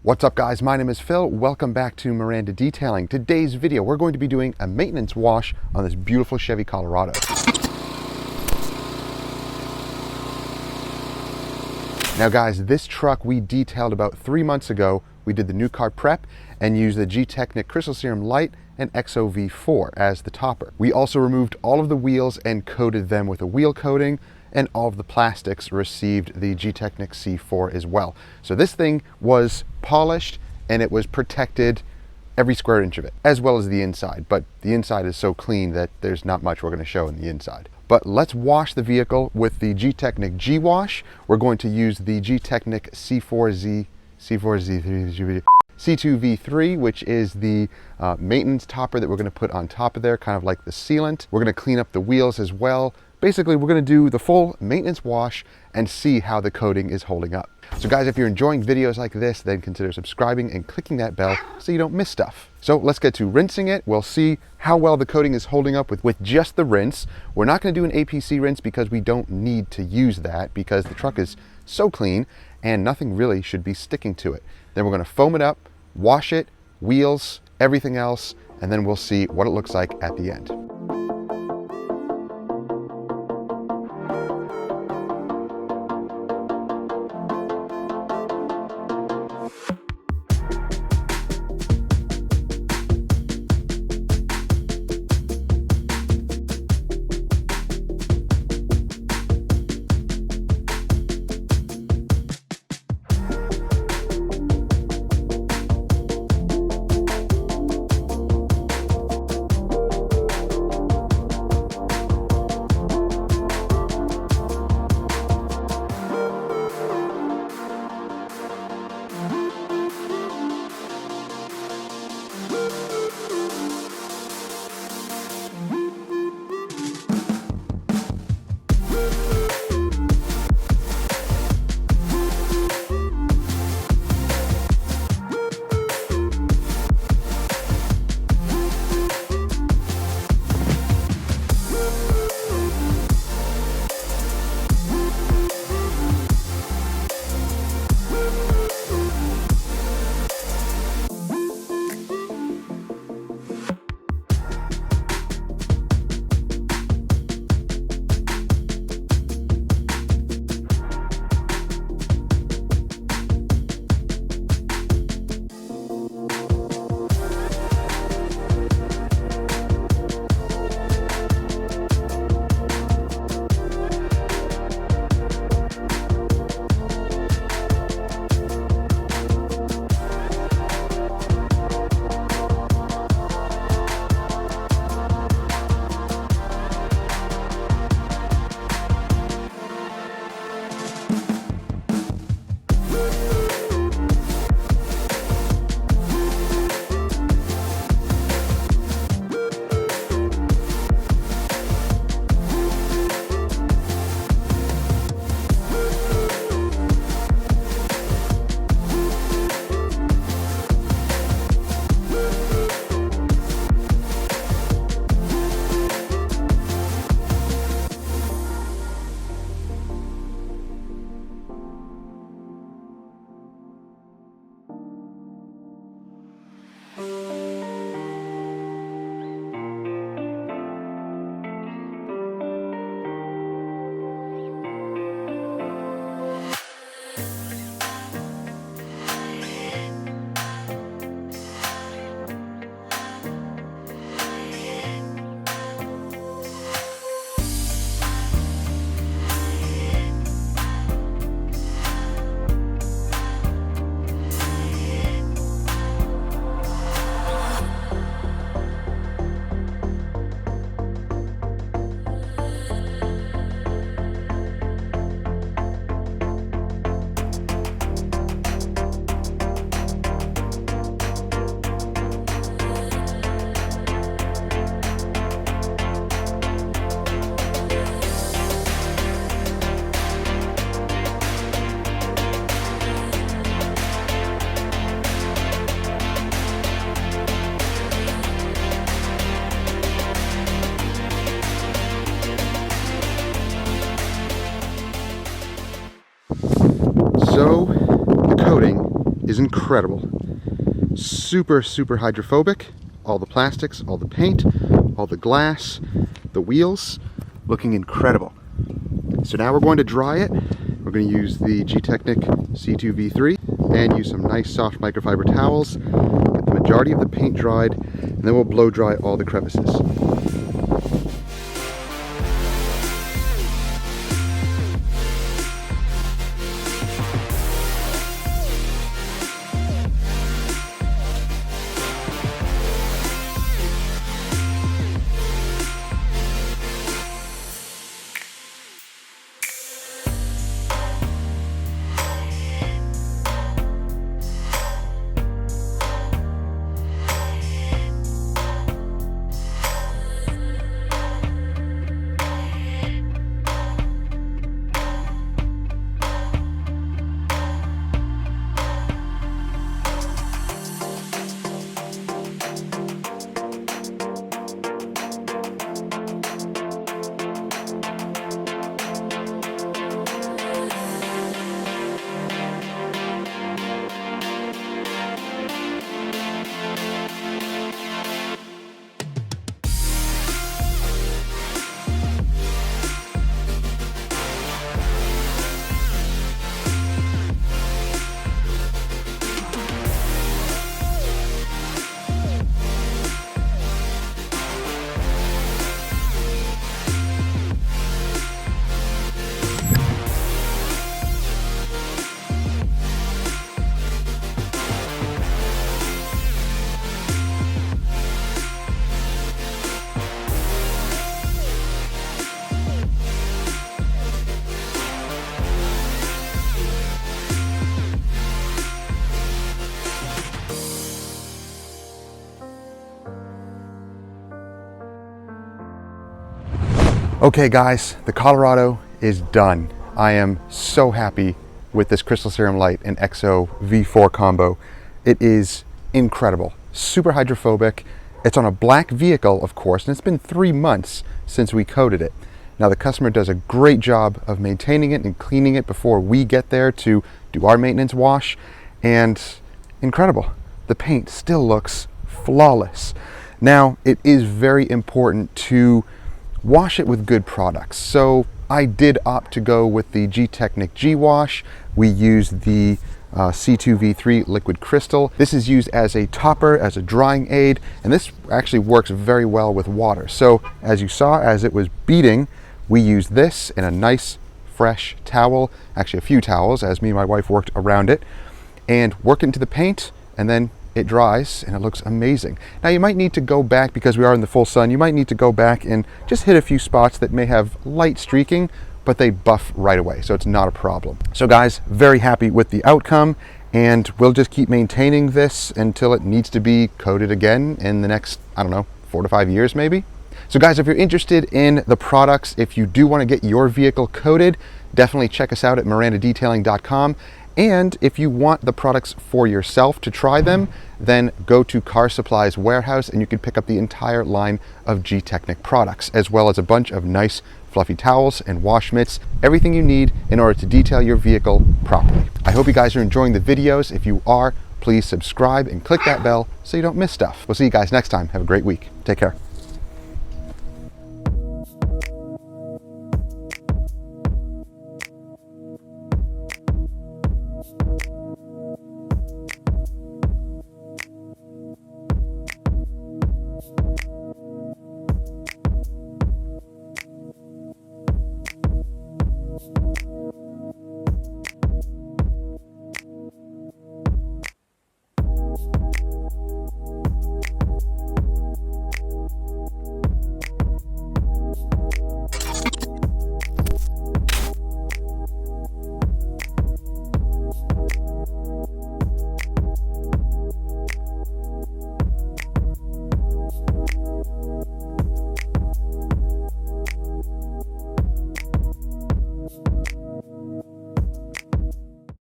What's up guys, my name is Phil. Welcome back to Miranda Detailing. Today's video, we're going to be doing a maintenance wash on this beautiful Chevy Colorado. Now guys, this truck we detailed about 3 months ago. We did the new car prep and used the Gtechniq Crystal Serum Light and EXOv4 as the topper. We also removed all of the wheels and coated them with a wheel coating, and all of the plastics received the Gtechniq C4 as well. So this thing was polished and it was protected every square inch of it, as well as the inside. But the inside is so clean that there's not much we're going to show in the inside. But let's wash the vehicle with the Gtechniq G-Wash. We're going to use the Gtechniq C2V3, which is the maintenance topper that we're going to put on top of there, kind of like the sealant. We're going to clean up the wheels as well. Basically, we're going to do the full maintenance wash and see how the coating is holding up. So guys, if you're enjoying videos like this, then consider subscribing and clicking that bell so you don't miss stuff. So let's get to rinsing it. We'll see how well the coating is holding up with just the rinse. We're not going to do an APC rinse because we don't need to use that because the truck is so clean and nothing really should be sticking to it. Then we're going to foam it up, wash it, wheels, everything else, and then we'll see what it looks like at the end. incredible. Super, super hydrophobic. All the plastics, all the paint, all the glass, the wheels, looking incredible. So now we're going to dry it. We're going to use the Gtechniq C2V3 and use some nice soft microfiber towels, get the majority of the paint dried, and then we'll blow dry all the crevices. Okay guys, the Colorado is done. I am so happy with this Crystal Serum Light and EXOv4 combo. It is incredible, super hydrophobic. It's on a black vehicle, of course, and it's been 3 months since we coated it. Now the customer does a great job of maintaining it and cleaning it before we get there to do our maintenance wash, and incredible. The paint still looks flawless. Now, it is very important to wash it with good products. So I did opt to go with the Gtechniq G-Wash. We used the C2V3 liquid crystal. This is used as a topper, as a drying aid, and this actually works very well with water. So as you saw, as it was beading, we used this in a nice fresh towel, actually a few towels, as me and my wife worked around it, and work into the paint, and then it dries and it looks amazing. Now you might need to go back, because we are in the full sun, you might need to go back and just hit a few spots that may have light streaking, but they buff right away, so it's not a problem. So guys, very happy with the outcome, and we'll just keep maintaining this until it needs to be coated again in the next, I don't know, 4 to 5 years maybe. So guys, if you're interested in the products, if you do want to get your vehicle coated, definitely check us out at mirandadetailing.com. And if you want the products for yourself to try them, then go to Car Supply's warehouse and you can pick up the entire line of Gtechniq products, as well as a bunch of nice fluffy towels and wash mitts, everything you need in order to detail your vehicle properly. I hope you guys are enjoying the videos. If you are, please subscribe and click that bell so you don't miss stuff. We'll see you guys next time. Have a great week. Take care.